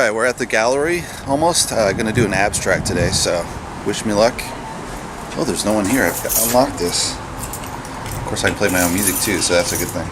Alright, we're at the gallery almost. Gonna do an abstract today, so wish me luck. Oh, there's no one here. I've got to unlock this. Of course, I can play my own music too, so that's a good thing.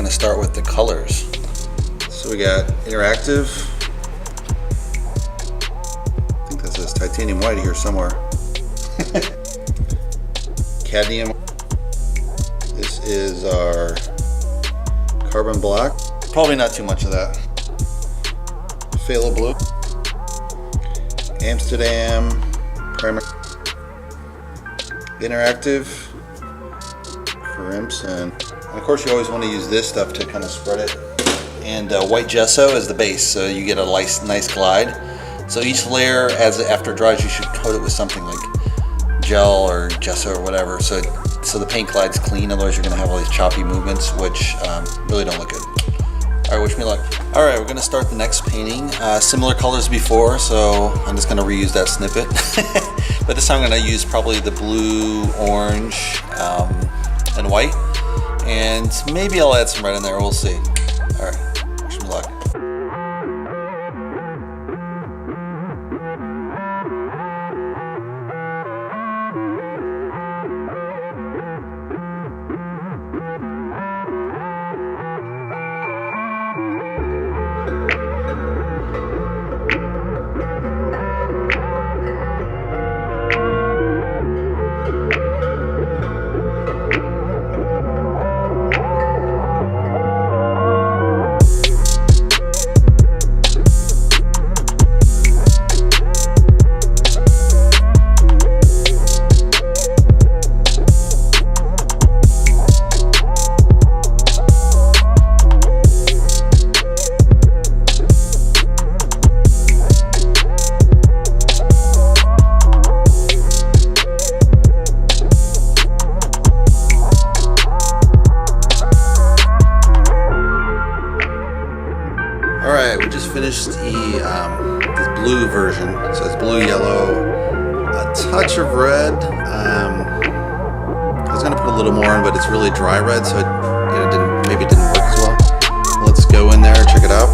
Start with the colors. So we got interactive. I think that says titanium white here somewhere. Cadmium. This is our carbon black. Probably not too much of that. Phthalo blue. Amsterdam. Primer. Interactive. Crimson. And of course, you always want to use this stuff to kind of spread it. And white gesso is the base, so you get a nice glide. So each layer, after it dries, you should coat it with something like gel or gesso or whatever, so the paint glides clean. Otherwise, you're going to have all these choppy movements, which really don't look good. All right, wish me luck. All right, we're going to start the next painting. Similar colors before, so I'm just going to reuse that snippet. But this time I'm going to use probably the blue, orange, and white. And maybe I'll add some red in there, we'll see. All right, wish me luck. Alright, we just finished the blue version. So it's blue, yellow, a touch of red. I was going to put a little more in, but it's really dry red, so maybe it didn't work as well. Let's go in there and check it out.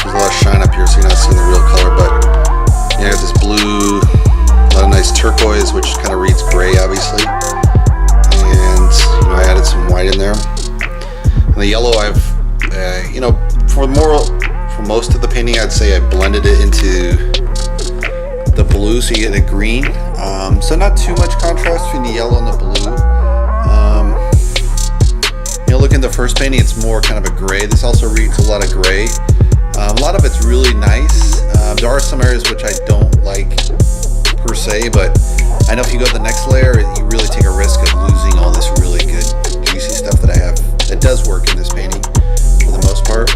There's a lot of shine up here, so you're not seeing the real color, but you got this blue, a lot of nice turquoise, which kind of reads gray, obviously. And I added some white in there. And the yellow, I've for most of the painting, I'd say I blended it into the blue, so you get a green. So not too much contrast between the yellow and the blue. Look in the first painting, it's more kind of a gray. This also reads a lot of gray. A lot of it's really nice. There are some areas which I don't like per se, but I know if you go to the next layer, you really take a risk of losing all this really good juicy stuff that I have. It does work in this painting for the most part.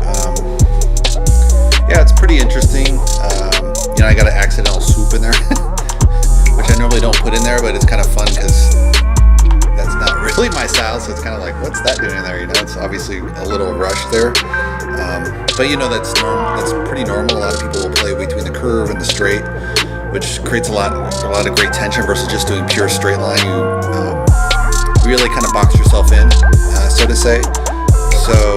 in there, but it's kind of fun because that's not really my style, so it's kind of like, what's that doing in there? You know, it's obviously a little rush there. But you know, that's pretty normal. A lot of people will play between the curve and the straight, which creates a lot of great tension versus just doing pure straight line. You really kind of box yourself in, so to say. So